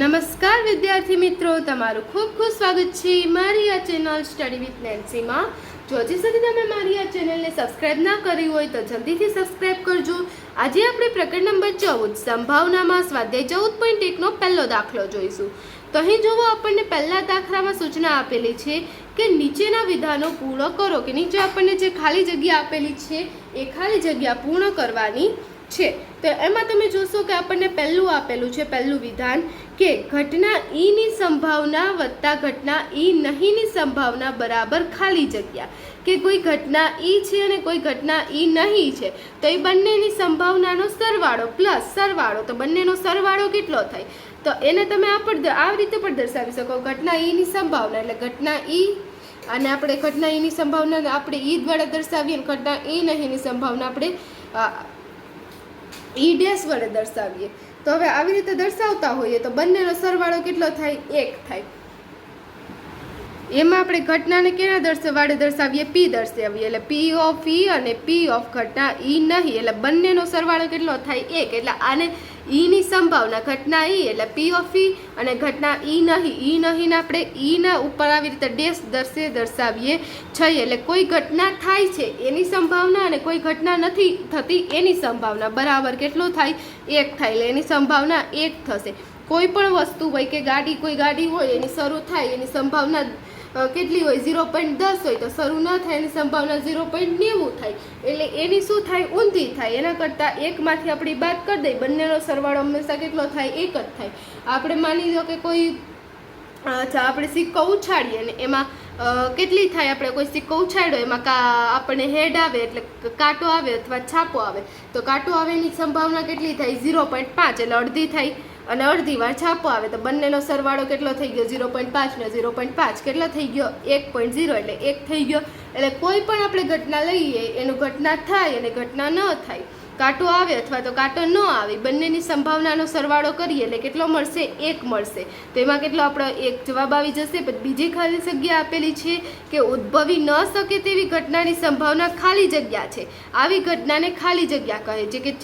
નમસ્કાર વિદ્યાર્થી મિત્રો, તમારું ખૂબ ખૂબ સ્વાગત છે મારી આ ચેનલ સ્ટડી વિથ નેન્સીમાં. જો હજી સુધી તમે મારી આ ચેનલને સબસ્ક્રાઇબ ના કરી હોય તો જલ્દીથી સબસ્ક્રાઇબ કરજો. આજે આપણે પ્રકરણ નંબર 14 સંભાવનામાં સ્વાધ્યાય 14.1 નો પહેલો દાખલો જોઈશું. તો અહીં જોવો, આપણને પહેલા દાખલામાં સૂચના આપેલી છે કે નીચેના વિધાનો પૂર્ણ કરો. કે નીચે આપણને જે ખાલી જગ્યા આપેલી છે એ ખાલી જગ્યા પૂર્ણ કરવાની છે. તો એમાં તમે જોશો કે આપણને પહેલું આપેલું છે, પહેલું વિધાન કે ઘટના ઈ ની સંભાવના વત્તા ઘટના ઈ નહીંની સંભાવના બરાબર ખાલી જગ્યા. કે કોઈ ઘટના ઈ છે અને કોઈ ઘટના ઈ નહીં છે, તો એ બંનેની સંભાવનાનો સરવાળો પ્લસ સરવાળો, તો બંનેનો સરવાળો કેટલો થાય? તો એને તમે આ રીતે પણ દર્શાવી શકો. ઘટના ઈ ની સંભાવના એટલે ઘટના ઈ, અને આપણે ઘટના ઈ ની સંભાવના આપણે ઈ દ્વારા દર્શાવીએ, ઘટના ઈ નહીંની સંભાવના આપણે ઈ ડેશ વડે દર્શાવીએ. તો હવે આવી રીતે દર્શાવતા હોઈએ તો બંનેનો સરવાળો કેટલો થાય? 1 થાય. એમાં આપણે ઘટનાને કેના વડે દર્શાવીએ? પી દર્શાવીએ, એટલે પી ઓફ ઈ અને પી ઓફ ઘટના ઈ નહીં, એટલે બંનેનો સરવાળો કેટલો થાય? 1. એટલે આને ઈ ની સંભાવના ઘટના ઈ એટલે પી ઓફ ઈ, અને ઘટના ઈ નહીં આપણે ઈ ના ઉપર આવી રીતે ડેશ દર્શાવીએ છીએ. એટલે કોઈ ઘટના થાય છે એની સંભાવના અને કોઈ ઘટના નથી થતી એની સંભાવના બરાબર કેટલો થાય? 1 થાય. એટલે એની સંભાવના 1 થશે. કોઈ પણ વસ્તુ હોય કે ગાડી, કોઈ ગાડી હોય એની શરૂ થાય એની સંભાવના કેટલી હોય? 0.10 હોય તો શરૂ ન થાય એની સંભાવના 0.90 થાય. એટલે એની શું થાય? ઊંધી થાય. એના કરતાં 1 માંથી આપણી બાદ કરી દઈએ, બંનેનો સરવાળો હંમેશા કેટલો થાય? 1 જ થાય. આપણે માની લો કે કોઈ આપણે સિક્કો ઉછાળીએ અને એમાં કેટલી થાય? આપણે કોઈ સિક્કો ઉછાળ્યો, એમાં આપણને હેડ આવે એટલે કાંટો આવે અથવા છાપો આવે, તો કાંટો આવે એની સંભાવના કેટલી થાય? 0.5, એટલે અડધી થાય. અને અડધી વાર છાપો આવે તો બંનેનો સરવાળો કેટલો થઈ ગયો? 0.5 ને 0.5 કેટલો થઈ ગયો? 1.0, એટલે 1 થઈ ગયો. એટલે કોઈ પણ આપણે ઘટના લઈએ એનું ઘટના થાય અને ઘટના ન થાય, કાંટો આવે અથવા તો કાંટો ન આવે, બંનેની સંભાવનાનો સરવાળો કરીએ એટલે કેટલો મળશે? 1 મળશે. તો એમાં કેટલો આપણો 1 જવાબ આવી જશે. પણ બીજી ખાલી જગ્યા આપેલી છે કે ઉદ્ભવી ન શકે તેવી ઘટનાની સંભાવના ખાલી જગ્યા છે. આવી ઘટનાને ખાલી જગ્યા કહે છે કે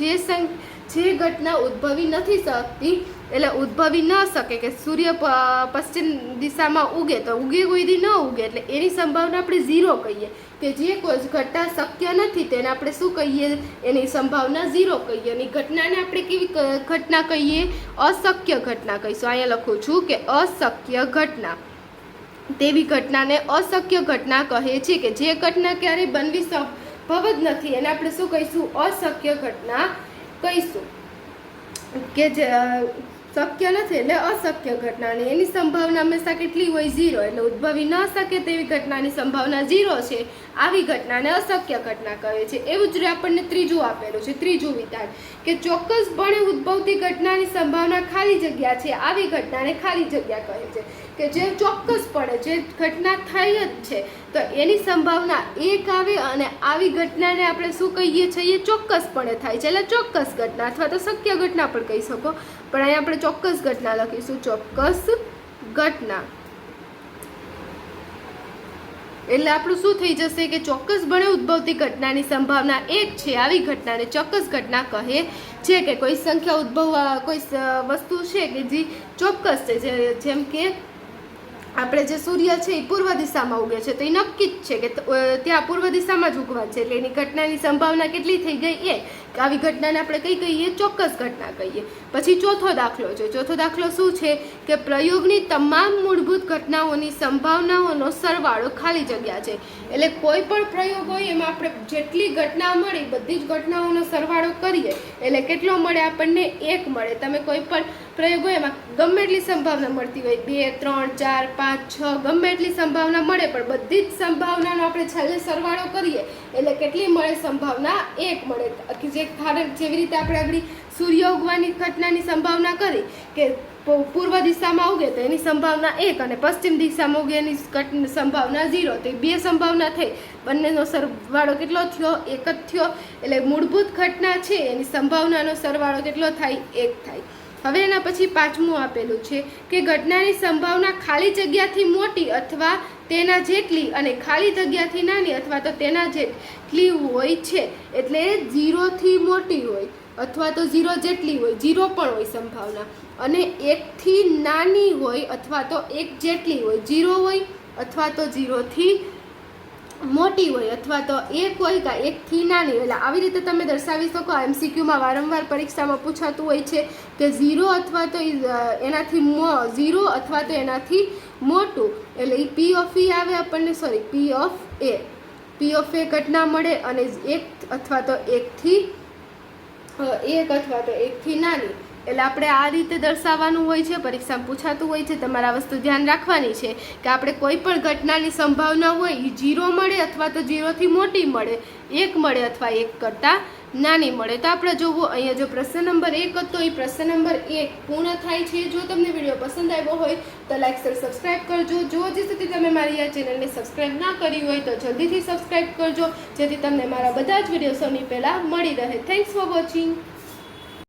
જે ઘટના ઉદ્ભવી નથી શકતી, એટલે ઉદ્ભવી ન શકે. કે સૂર્ય પશ્ચિમ દિશામાં ઉગે તો ઉગે કોઈ દી ન ઉગે, એટલે એની સંભાવના આપણે 0 કહીએ. કે જે કોઈ ઘટના શક્ય નથી તેને આપણે શું કહીએ? એની સંભાવના 0 કહીએ. અને ઘટનાને આપણે કેવી ઘટના કહીએ? અશક્ય ઘટના કહીશું. અહીંયા લખું છું કે અશક્ય ઘટના. તેવી ઘટનાને અશક્ય ઘટના કહે છે. કે જે ઘટના ક્યારેય બનવી સંભવ જ નથી એને આપણે શું કહીશું? અશક્ય ઘટના કહીશું. કે જે શક્ય નથી એટલે અશક્ય ઘટના, અને એની સંભાવના હંમેશા કેટલી હોય? 0. એટલે ઉદ્ભવી ન શકે તેવી ઘટનાની સંભાવના 0 છે. આવી ઘટનાને અશક્ય ઘટના કહે છે. એવું જ આપણને ત્રીજું આપેલું છે, ત્રીજું વિધાન કે ચોક્કસપણે ઉદ્ભવતી ઘટનાની સંભાવના ખાલી જગ્યા છે. આવી ઘટનાને ખાલી જગ્યા કહે છે. કે જે ચોક્કસપણે જે ઘટના થઈ જ છે તો એની સંભાવના 1 આવે, અને આવી ઘટનાને આપણે શું કહીએ છીએ? ચોક્કસપણે થાય છે, એટલે ચોક્કસ ઘટના અથવા તો શક્ય ઘટના પણ કહી શકો. પણ અહીંયા આપણે ચોક્કસ ઘટના લખીશું, ચોક્કસ ઘટના. એટલે આપણું શું થઈ જશે? કે ચોક્કસપણે ઉદ્ભવતી ઘટનાની સંભાવના 1 છે. આવી ઘટનાને ચોક્કસ ઘટના કહે છે. કે કોઈ સંખ્યા ઉદ્ભવવા કોઈ વસ્તુ છે કે જે ચોક્કસ છે. જેમ કે આપણે જે સૂર્ય છે એ પૂર્વ દિશામાં ઉગે છે તો એ નક્કી જ છે કે ત્યાં પૂર્વ દિશામાં જ ઉગવા છે. એટલે એની ઘટનાની સંભાવના કેટલી થઈ ગઈ? 1. આવી ઘટનાને આપણે કઈ કહીએ? ચોક્કસ ઘટના કહીએ. પછી ચોથો દાખલો છે. ચોથો દાખલો શું છે? કે પ્રયોગની તમામ મૂળભૂત ઘટનાઓની સંભાવનાઓનો સરવાળો ખાલી જગ્યા છે. એટલે કોઈ પણ પ્રયોગ હોય એમાં આપણે જેટલી ઘટના મળે બધી જ ઘટનાઓનો સરવાળો કરીએ એટલે કેટલો મળે? આપણને 1 મળે. તમે કોઈ પણ પ્રયોગ હોય એમાં ગમે એટલી સંભાવના મળતી હોય, 2, 3, 4, 5, 6 ગમે એટલી સંભાવના મળે, પણ બધી જ સંભાવનાનો આપણે છેલ્લે સરવાળો કરીએ એટલે કેટલી મળે? સંભાવના 1 મળે. જેવી રીતે આપણે આગળ સૂર્ય ઉગવાની ઘટનાની સંભાવના કરી કે પૂર્વ દિશામાં ઉગે તો એની સંભાવના 1, અને પશ્ચિમ દિશામાં ઉગે એની સંભાવના 0. તો 2 સંભાવના થઈ, બંનેનો સરવાળો કેટલો થયો? 1 જ થયો. એટલે મૂળભૂત ઘટના છે એની સંભાવનાનો સરવાળો કેટલો થાય? 1 થાય. હવે એના પછી પાંચમું આપેલું છે કે ઘટનાની સંભાવના ખાલી જગ્યાથી મોટી અથવા તેના જેટલી અને ખાલી જગ્યાથી નાની અથવા તો તેના જેટલી હોય છે. એટલે 0 થી મોટી હોય અથવા તો 0 જેટલી હોય, 0 પણ હોય સંભાવના, અને 1 થી નાની હોય અથવા તો 1 જેટલી હોય, 0 હોય અથવા તો 0 થી મોટી હોય અથવા તો 1 હોય કે 1 થી નાની હોય. એટલે આવી રીતે તમે દર્શાવી શકો. MCQમાં વારંવાર પરીક્ષામાં પૂછાતું હોય છે કે 0 અથવા તો એનાથી 0 અથવા તો એનાથી મોટું, એટલે એ P of E આવે આપણને, sorry P of A. P of A ઘટના મળે અને 1 અથવા તો 1 થી નાની. એટલે આપણે આ રીતે દર્શાવવાનું હોય છે, પરીક્ષામાં પૂછાતું હોય છે. તમારે આ વસ્તુ ધ્યાન રાખવાની છે કે આપણે કોઈ પણ ઘટનાની સંભાવના હોય એ 0 મળે અથવા તો 0 થી મોટી મળે, 1 મળે અથવા 1 કરતાં નાની મળે. તો આપણે જોવો અહીંયા જો પ્રશ્ન નંબર 1 હતો, એ પ્રશ્ન નંબર 1 પૂર્ણ થાય છે. જો તમને વિડીયો પસંદ આવ્યો હોય તો લાઈક શેર સબસ્ક્રાઈબ કરજો. જો હજી સુધી તમે મારી આ ચેનલને સબસ્ક્રાઈબ ના કરી હોય તો જલ્દીથી સબસ્ક્રાઈબ કરજો, જેથી તમને મારા બધા જ વિડીયો સૌની પહેલાં મળી રહે. Thanks for watching.